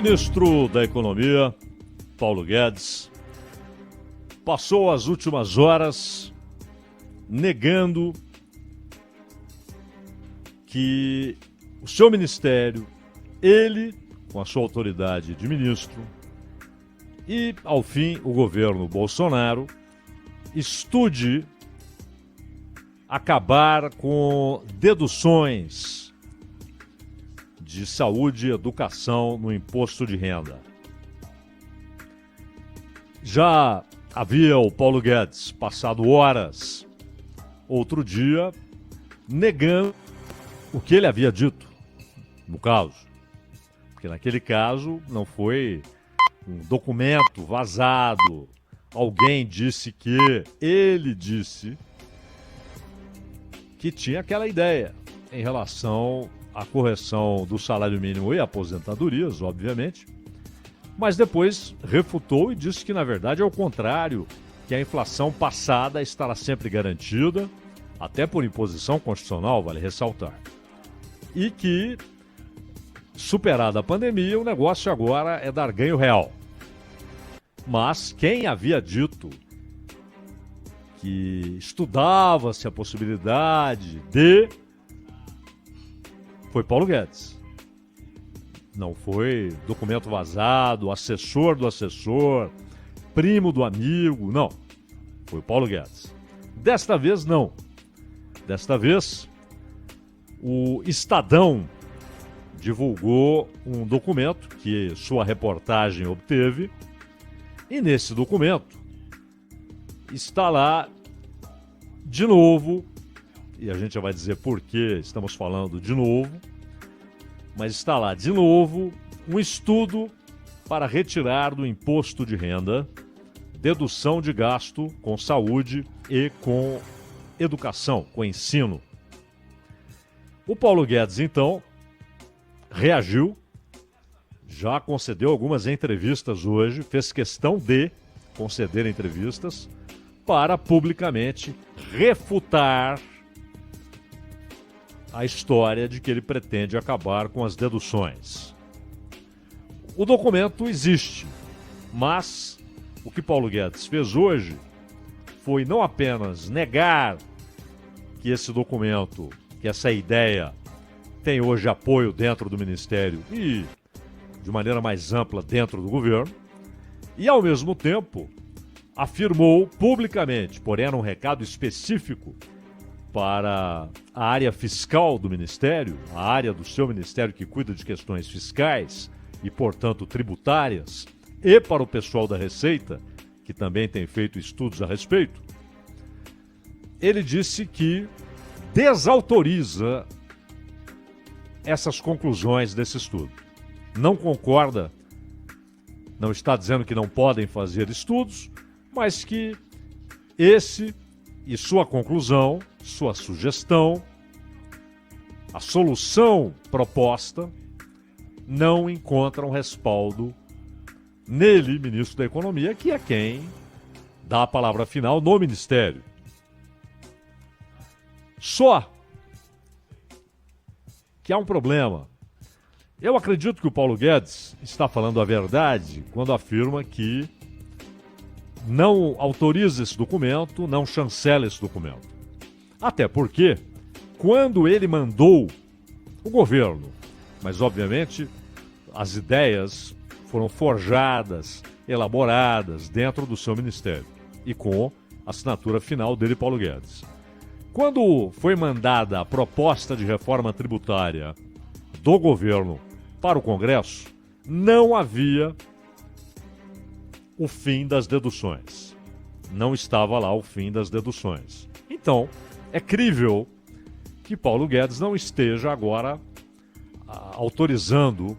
Ministro da Economia, Paulo Guedes, passou as últimas horas negando que o seu ministério, ele, com a sua autoridade de ministro, e, ao fim, o governo Bolsonaro, estude acabar com deduções de saúde e educação no imposto de renda. Já havia o Paulo Guedes passado horas, outro dia, negando o que ele havia dito, no caso. Porque naquele caso não foi um documento vazado, alguém disse que ele disse que tinha aquela ideia em relação à correção do salário mínimo e aposentadorias, obviamente, mas depois refutou e disse que, na verdade, é o contrário, que a inflação passada estará sempre garantida, até por imposição constitucional, vale ressaltar. E que, superada a pandemia, o negócio agora é dar ganho real. Mas quem havia dito que estudava-se a possibilidade de... foi Paulo Guedes. Não foi documento vazado, assessor do assessor, primo do amigo, não. Foi Paulo Guedes. Desta vez, não. Desta vez, o Estadão divulgou um documento que sua reportagem obteve, e nesse documento está lá, de novo, e a gente já vai dizer por que estamos falando de novo, mas está lá, de novo, um estudo para retirar do imposto de renda dedução de gasto com saúde e com educação, com ensino. O Paulo Guedes, então, reagiu, já concedeu algumas entrevistas hoje, fez questão de conceder entrevistas para publicamente refutar a história de que ele pretende acabar com as deduções. O documento existe, mas o que Paulo Guedes fez hoje foi não apenas negar que esse documento, que essa ideia tem hoje apoio dentro do Ministério e, de maneira mais ampla, dentro do governo, e, ao mesmo tempo, afirmou publicamente, porém era um recado específico para a área fiscal do Ministério, a área do seu Ministério que cuida de questões fiscais e, portanto, tributárias, e para o pessoal da Receita, que também tem feito estudos a respeito. Ele disse que desautoriza essas conclusões desse estudo. Não concorda, não está dizendo que não podem fazer estudos, mas que esse e sua conclusão, sua sugestão, a solução proposta, não encontram respaldo nele, ministro da Economia, que é quem dá a palavra final no Ministério. Só que há um problema. Eu acredito que o Paulo Guedes está falando a verdade quando afirma que não autoriza esse documento, não chancela esse documento. Até porque, quando ele mandou o governo, mas obviamente as ideias foram forjadas, elaboradas dentro do seu ministério e com a assinatura final dele, Paulo Guedes. Quando foi mandada a proposta de reforma tributária do governo para o Congresso, não havia o fim das deduções. Não estava lá o fim das deduções. Então, é crível que Paulo Guedes não esteja agora autorizando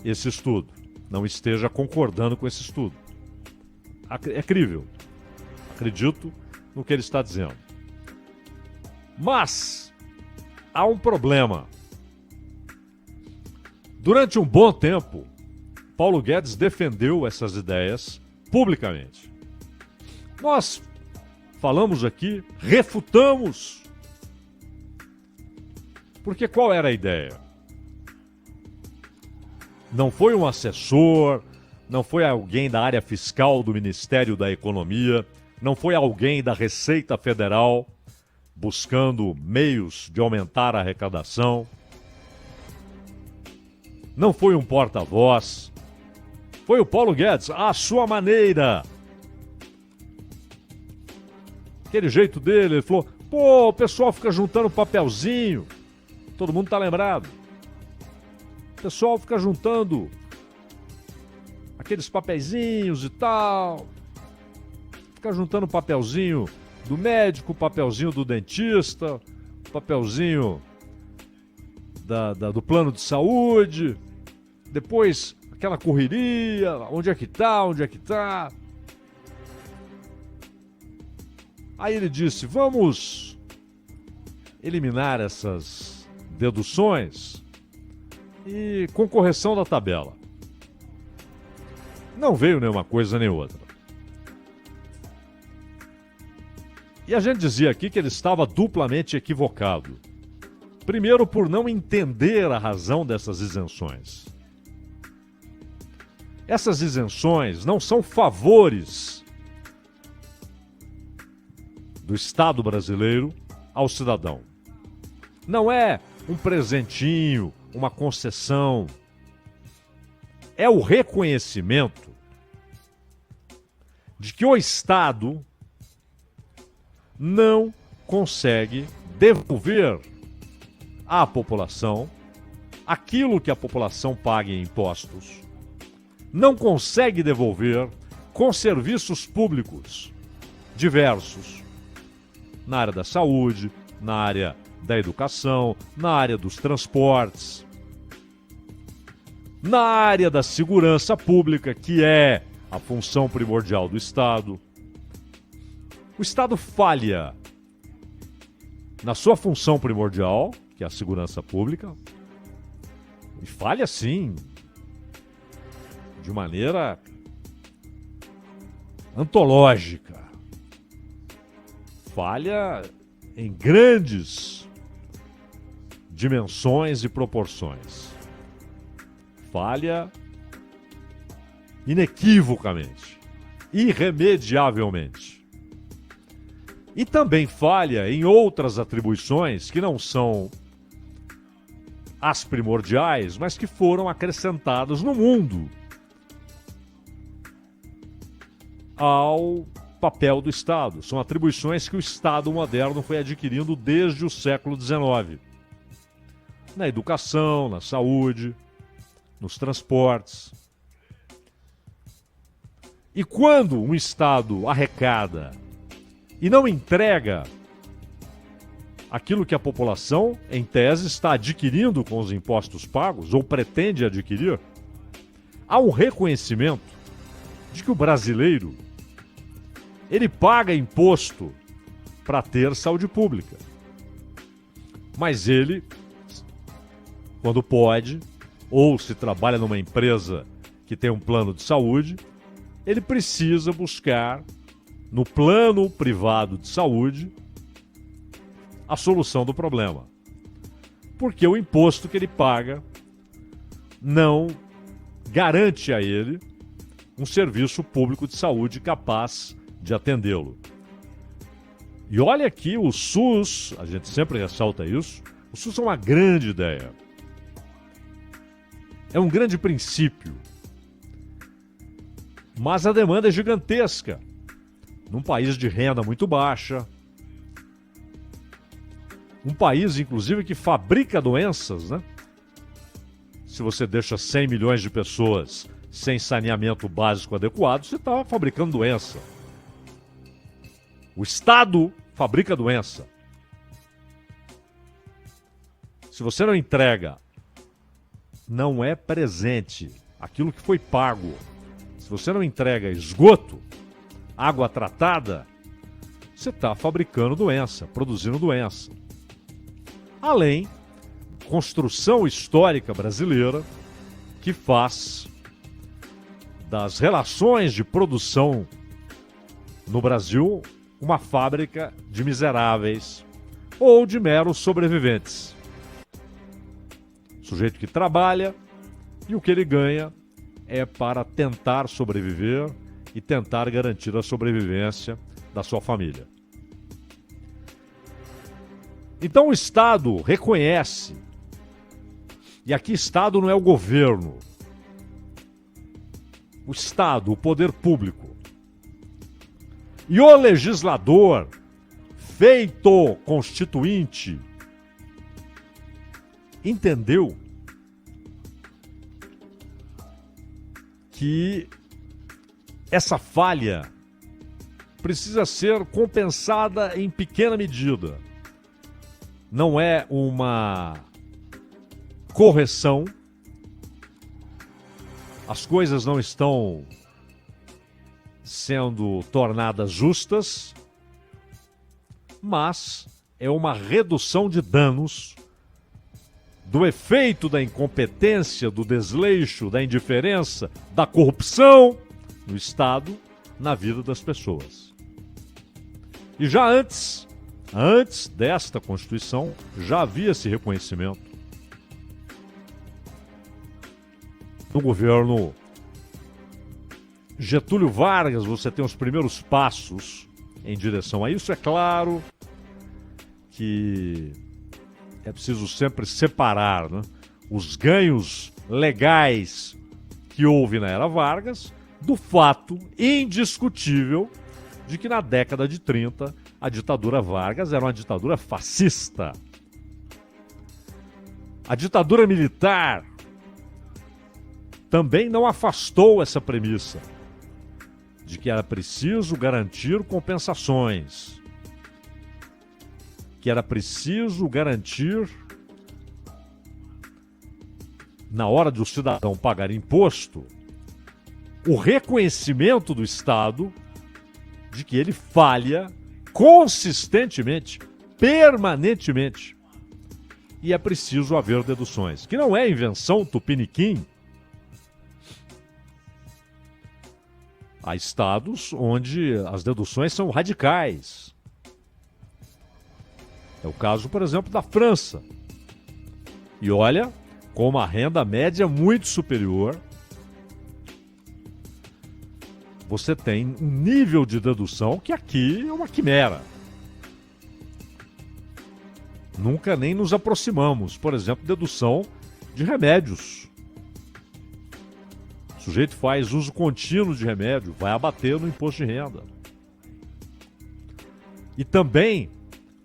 esse estudo, não esteja concordando com esse estudo. É crível. Acredito no que ele está dizendo. Mas há um problema. Durante um bom tempo, Paulo Guedes defendeu essas ideias publicamente. Nós falamos aqui, refutamos. Porque qual era a ideia? Não foi um assessor, não foi alguém da área fiscal do Ministério da Economia, não foi alguém da Receita Federal buscando meios de aumentar a arrecadação. Não foi um porta-voz. Foi o Paulo Guedes, à sua maneira. Aquele jeito dele, ele falou, pô, o pessoal fica juntando papelzinho. Todo mundo tá lembrado. O pessoal fica juntando aqueles papeizinhos e tal. Fica juntando papelzinho do médico, papelzinho do dentista, papelzinho do plano de saúde. Depois, aquela correria, onde é que tá. Aí ele disse, vamos eliminar essas deduções e com correção da tabela. Não veio nenhuma coisa nem outra. E a gente dizia aqui que ele estava duplamente equivocado. Primeiro, por não entender a razão dessas isenções. Essas isenções não são favores do Estado brasileiro ao cidadão. Não é um presentinho, uma concessão. É o reconhecimento de que o Estado não consegue devolver à população aquilo que a população paga em impostos. Não consegue devolver com serviços públicos diversos, na área da saúde, na área da educação, na área dos transportes, na área da segurança pública, que é a função primordial do Estado. O Estado falha na sua função primordial, que é a segurança pública, e falha sim, de maneira antológica. Falha em grandes dimensões e proporções. Falha inequivocamente, irremediavelmente. E também falha em outras atribuições que não são as primordiais, mas que foram acrescentadas no mundo ao papel do Estado. São atribuições que o Estado moderno foi adquirindo desde o século XIX. Na educação, na saúde, nos transportes. E quando um Estado arrecada e não entrega aquilo que a população, em tese, está adquirindo com os impostos pagos, ou pretende adquirir, há um reconhecimento de que o brasileiro ele paga imposto para ter saúde pública. Mas ele, quando pode, ou se trabalha numa empresa que tem um plano de saúde, ele precisa buscar no plano privado de saúde a solução do problema. Porque o imposto que ele paga não garante a ele um serviço público de saúde capaz de atendê-lo. E olha aqui, o SUS, a gente sempre ressalta isso, o SUS é uma grande ideia. É um grande princípio. Mas a demanda é gigantesca. Num país de renda muito baixa. Um país, inclusive, que fabrica doenças, né? Se você deixa 100 milhões de pessoas sem saneamento básico adequado, você está fabricando doença. O Estado fabrica doença. Se você não entrega, não é presente, aquilo que foi pago. Se você não entrega esgoto, água tratada, você está fabricando doença, produzindo doença. Além, construção histórica brasileira que faz das relações de produção no Brasil uma fábrica de miseráveis ou de meros sobreviventes. Sujeito que trabalha E o que ele ganha é para tentar sobreviver e tentar garantir a sobrevivência da sua família. Então o Estado reconhece, e aqui Estado não é o governo, o Estado, o poder público, e o legislador, feito constituinte, entendeu que essa falha precisa ser compensada em pequena medida. Não é uma correção. As coisas não estão sendo tornadas justas, mas é uma redução de danos do efeito da incompetência, do desleixo, da indiferença, da corrupção no Estado, na vida das pessoas. E já antes desta Constituição, já havia esse reconhecimento. No governo Getúlio Vargas, você tem os primeiros passos em direção a isso. É claro que é preciso sempre separar, né, os ganhos legais que houve na era Vargas do fato indiscutível de que na década de 30 a ditadura Vargas era uma ditadura fascista. A ditadura militar também não afastou essa premissa de que era preciso garantir compensações, que era preciso garantir, na hora de o cidadão pagar imposto, o reconhecimento do Estado de que ele falha consistentemente, permanentemente. E é preciso haver deduções, que não é invenção tupiniquim. Há estados onde as deduções são radicais. É o caso, por exemplo, da França. E olha, com uma renda média muito superior, você tem um nível de dedução que aqui é uma quimera. Nunca nem nos aproximamos, por exemplo, dedução de remédios. O sujeito faz uso contínuo de remédio, vai abater no imposto de renda. E também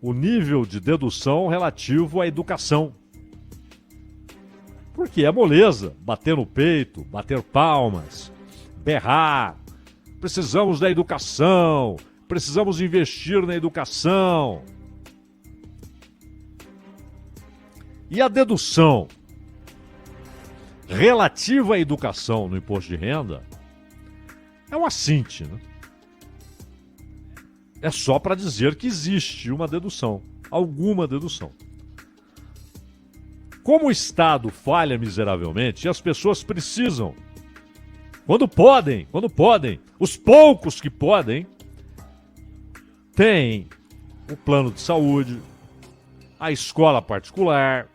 o nível de dedução relativo à educação. Porque é moleza bater no peito, bater palmas, berrar. Precisamos da educação, precisamos investir na educação. E a dedução relativa à educação no imposto de renda é um assinte, né? É só para dizer que existe uma dedução, alguma dedução. Como o Estado falha miseravelmente, as pessoas precisam, quando podem, os poucos que podem, têm o plano de saúde, a escola particular,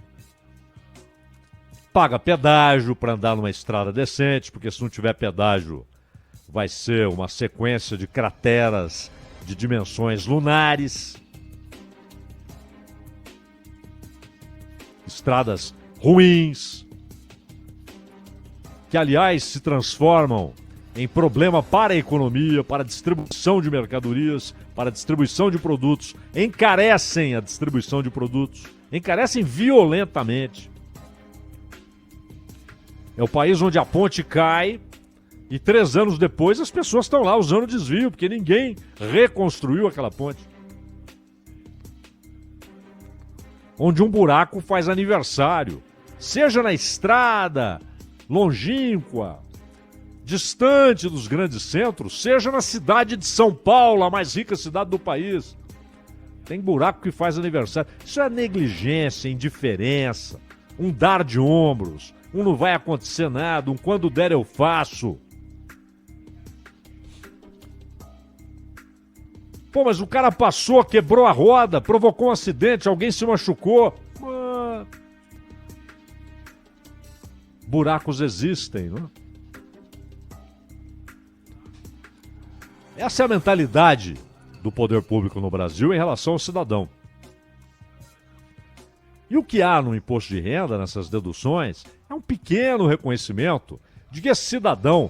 paga pedágio para andar numa estrada decente, porque se não tiver pedágio vai ser uma sequência de crateras de dimensões lunares, estradas ruins, que aliás se transformam em problema para a economia, para a distribuição de mercadorias, para a distribuição de produtos, encarecem a distribuição de produtos, encarecem violentamente. É o país onde a ponte cai e 3 anos depois as pessoas estão lá usando desvio, porque ninguém reconstruiu aquela ponte. Onde um buraco faz aniversário, seja na estrada, longínqua, distante dos grandes centros, seja na cidade de São Paulo, a mais rica cidade do país. Tem buraco que faz aniversário. Isso é negligência, indiferença, um dar de ombros, um não vai acontecer nada, um quando der eu faço. Pô, mas o cara passou, quebrou a roda, provocou um acidente, alguém se machucou. buracos existem, não é? Essa é a mentalidade do poder público no Brasil em relação ao cidadão. E o que há no imposto de renda, nessas deduções, é um pequeno reconhecimento de que esse cidadão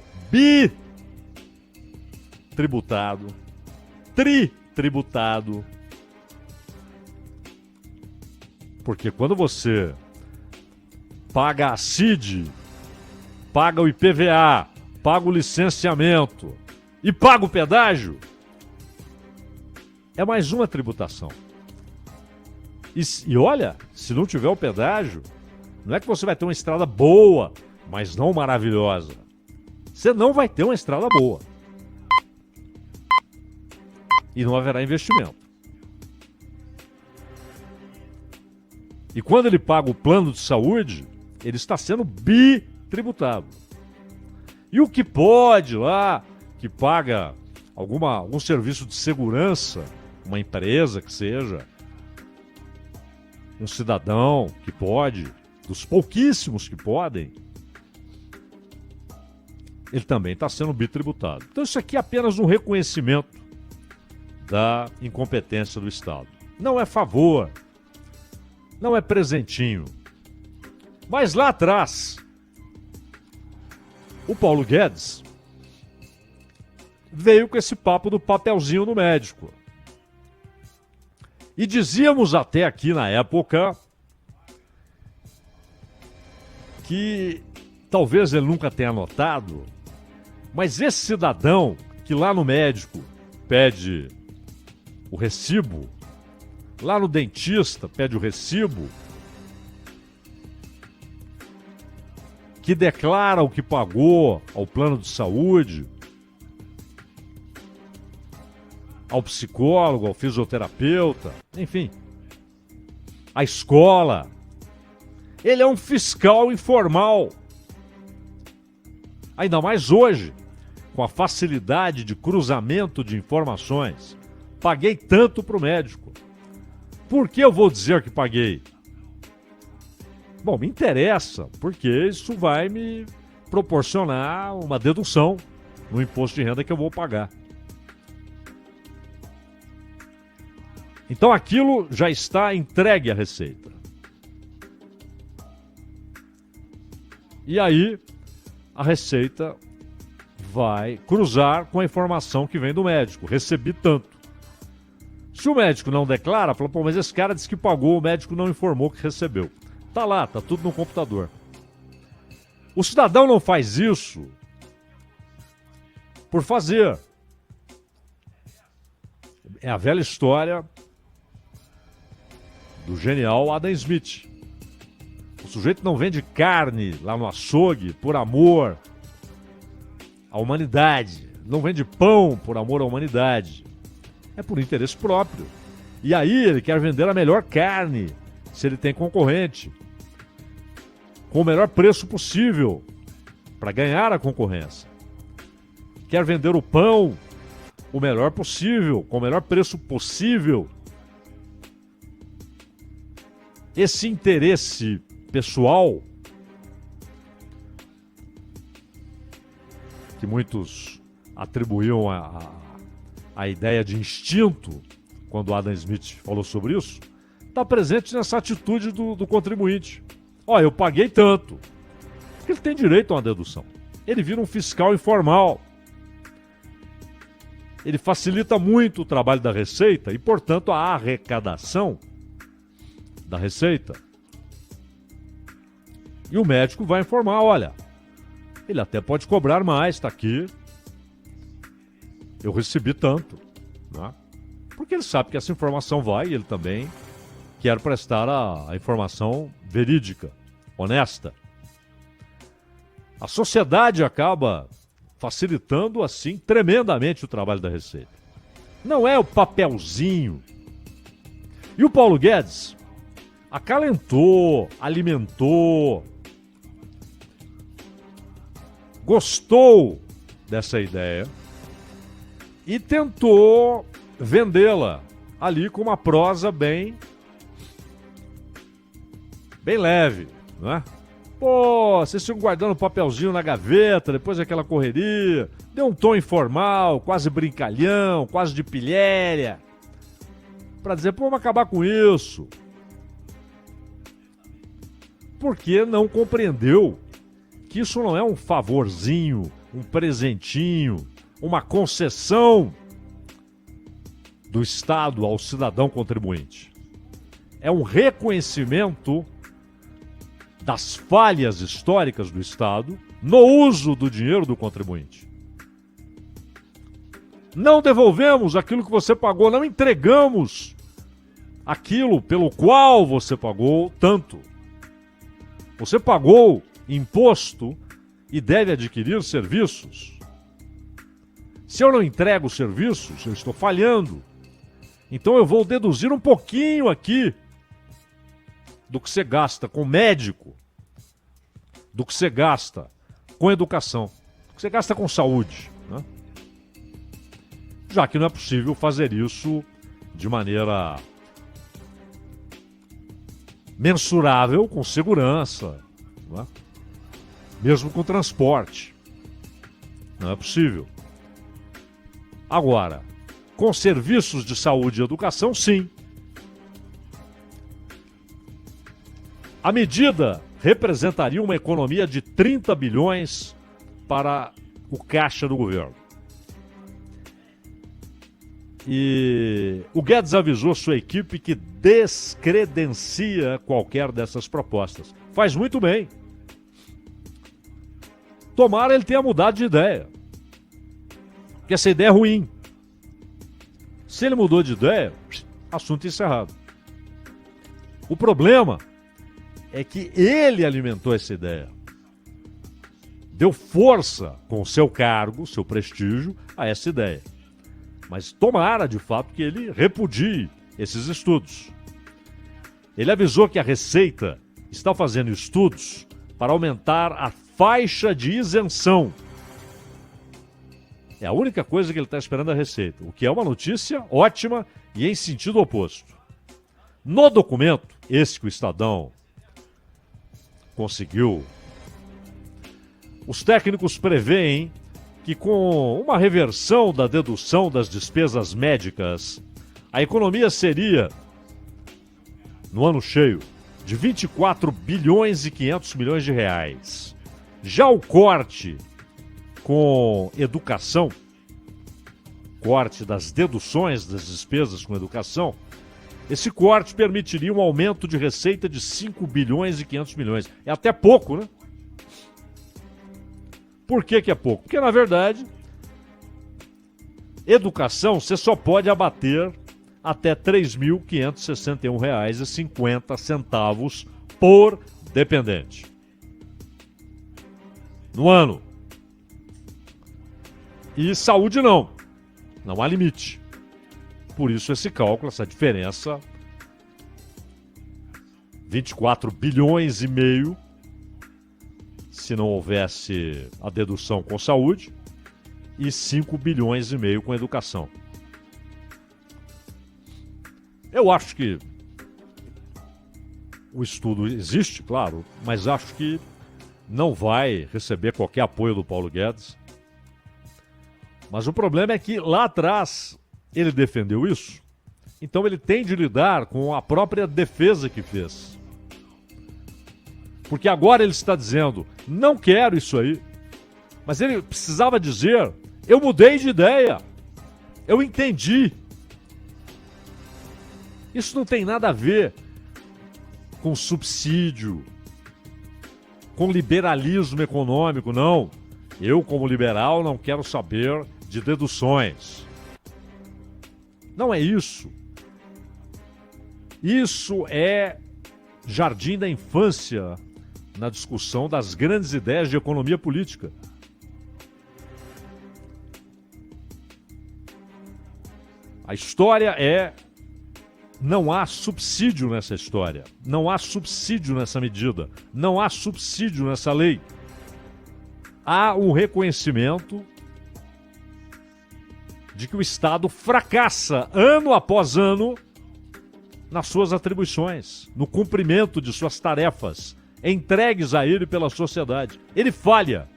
bitributado, tritributado, porque quando você paga a CID, paga o IPVA, paga o licenciamento e paga o pedágio, é mais uma tributação. E olha, se não tiver o pedágio, não é que você vai ter uma estrada boa, mas não maravilhosa. Você não vai ter uma estrada boa. E não haverá investimento. E quando ele paga o plano de saúde, ele está sendo bitributado. E o que pode lá, que paga algum serviço de segurança, uma empresa que seja, um cidadão que pode, dos pouquíssimos que podem, ele também está sendo bitributado. Então isso aqui é apenas um reconhecimento da incompetência do Estado. Não é favor, não é presentinho. Mas lá atrás, o Paulo Guedes veio com esse papo do papelzinho no médico. E dizíamos até aqui na época que talvez ele nunca tenha notado, mas esse cidadão que lá no médico pede o recibo, lá no dentista pede o recibo, que declara o que pagou ao plano de saúde, ao psicólogo, ao fisioterapeuta, enfim, à escola. Ele é um fiscal informal. Ainda mais hoje, com a facilidade de cruzamento de informações. Paguei tanto para o médico. Por que eu vou dizer que paguei? Bom, me interessa, porque isso vai me proporcionar uma dedução no imposto de renda que eu vou pagar. Então aquilo já está entregue à Receita. E aí a Receita vai cruzar com a informação que vem do médico. Recebi tanto. Se o médico não declara, fala, pô, mas esse cara disse que pagou, o médico não informou que recebeu. Tá lá, tá tudo no computador. O cidadão não faz isso por fazer. É a velha história do genial Adam Smith. O sujeito não vende carne lá no açougue por amor à humanidade. Não vende pão por amor à humanidade. É por interesse próprio. E aí ele quer vender a melhor carne, se ele tem concorrente, com o melhor preço possível, para ganhar a concorrência. Quer vender o pão o melhor possível, com o melhor preço possível. Esse interesse pessoal, que muitos atribuíam a ideia de instinto, quando Adam Smith falou sobre isso, está presente nessa atitude do contribuinte. Olha, eu paguei tanto. Porque ele tem direito a uma dedução. Ele vira um fiscal informal. Ele facilita muito o trabalho da Receita e, portanto, a arrecadação da Receita. E o médico vai informar, olha, ele até pode cobrar mais, está aqui. Eu recebi tanto, né? Porque ele sabe que essa informação vai e ele também quer prestar a informação verídica, honesta. A sociedade acaba facilitando, assim, tremendamente o trabalho da Receita. Não é o papelzinho. E o Paulo Guedes acalentou, alimentou, gostou dessa ideia e tentou vendê-la ali com uma prosa bem leve, não é? Pô, vocês ficam guardando papelzinho na gaveta, depois daquela correria. Deu um tom informal, quase brincalhão, quase de pilhéria. Pra dizer, pô, vamos acabar com isso. Porque não compreendeu que isso não é um favorzinho, um presentinho, uma concessão do Estado ao cidadão contribuinte. É um reconhecimento das falhas históricas do Estado no uso do dinheiro do contribuinte. Não devolvemos aquilo que você pagou, não entregamos aquilo pelo qual você pagou tanto. Você pagou imposto e deve adquirir serviços. Se eu não entrego serviços, eu estou falhando. Então eu vou deduzir um pouquinho aqui do que você gasta com médico, do que você gasta com educação, do que você gasta com saúde, né? Já que não é possível fazer isso de maneira mensurável com segurança, né? Mesmo com transporte. Não é possível. Agora, com serviços de saúde e educação, sim. A medida representaria uma economia de 30 bilhões para o caixa do governo. E o Guedes avisou sua equipe que descredencia qualquer dessas propostas. Faz muito bem. Tomara ele tenha mudado de ideia. Porque essa ideia é ruim. Se ele mudou de ideia, assunto encerrado. O problema é que ele alimentou essa ideia. Deu força com o seu cargo, seu prestígio, a essa ideia. Mas tomara, de fato, que ele repudie esses estudos. Ele avisou que a Receita está fazendo estudos para aumentar a faixa de isenção. É a única coisa que ele está esperando a Receita, o que é uma notícia ótima e em sentido oposto. No documento, esse que o Estadão conseguiu, os técnicos preveem que com uma reversão da dedução das despesas médicas, a economia seria, no ano cheio, de 24 bilhões e 500 milhões de reais. Já o corte com educação, corte das deduções das despesas com educação, esse corte permitiria um aumento de receita de 5 bilhões e 500 milhões. É até pouco, né? Por que que é pouco? Porque, na verdade, educação você só pode abater até R$ 3.561,50 por dependente. No ano. E saúde não. Não há limite. Por isso esse cálculo, essa diferença, 24 bilhões e meio, se não houvesse a dedução com saúde, e 5 bilhões e meio com educação. Eu acho que o estudo existe, claro, mas acho que não vai receber qualquer apoio do Paulo Guedes. Mas o problema é que lá atrás ele defendeu isso, então ele tem de lidar com a própria defesa que fez. Porque agora ele está dizendo, não quero isso aí. Mas ele precisava dizer, eu mudei de ideia, eu entendi. Isso não tem nada a ver com subsídio, com liberalismo econômico, não. Eu, como liberal, não quero saber de deduções. Não é isso. Isso é jardim da infância na discussão das grandes ideias de economia política. A história é... Não há subsídio nessa história. Não há subsídio nessa medida. Não há subsídio nessa lei. Há um reconhecimento de que o Estado fracassa ano após ano nas suas atribuições, no cumprimento de suas tarefas entregues a ele pela sociedade. Ele falha.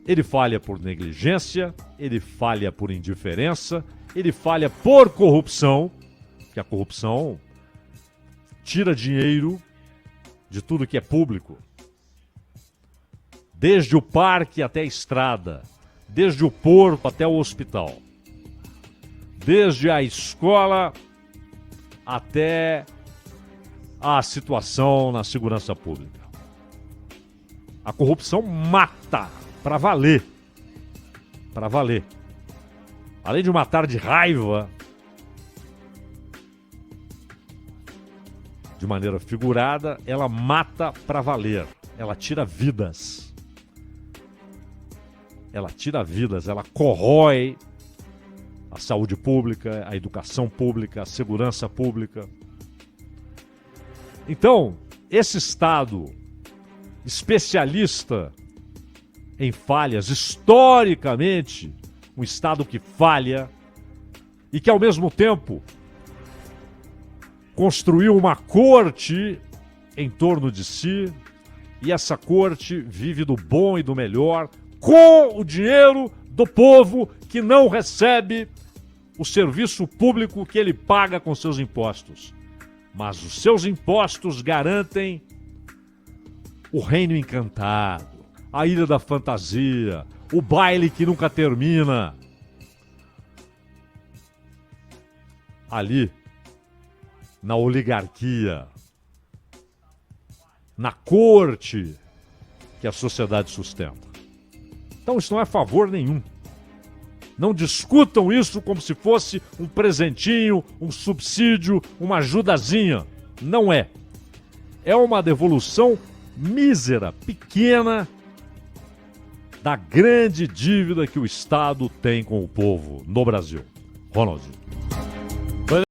Ele falha por negligência, ele falha por indiferença, ele falha por corrupção, que a corrupção tira dinheiro de tudo que é público. Desde o parque até a estrada, desde o porto até o hospital, desde a escola até a situação na segurança pública. A corrupção mata para valer. Para valer. Além de matar de raiva, de maneira figurada, ela mata para valer. Ela tira vidas. Ela tira vidas, ela corrói a saúde pública, a educação pública, a segurança pública. Então, esse Estado especialista em falhas, historicamente, um Estado que falha e que, ao mesmo tempo, construiu uma corte em torno de si, e essa corte vive do bom e do melhor com o dinheiro do povo que não recebe o serviço público que ele paga com seus impostos. Mas os seus impostos garantem o reino encantado, a ilha da fantasia, o baile que nunca termina. Ali, na oligarquia, na corte que a sociedade sustenta. Então isso não é favor nenhum. Não discutam isso como se fosse um presentinho, um subsídio, uma ajudazinha. Não é. É uma devolução mísera, pequena, da grande dívida que o Estado tem com o povo no Brasil. Ronaldinho.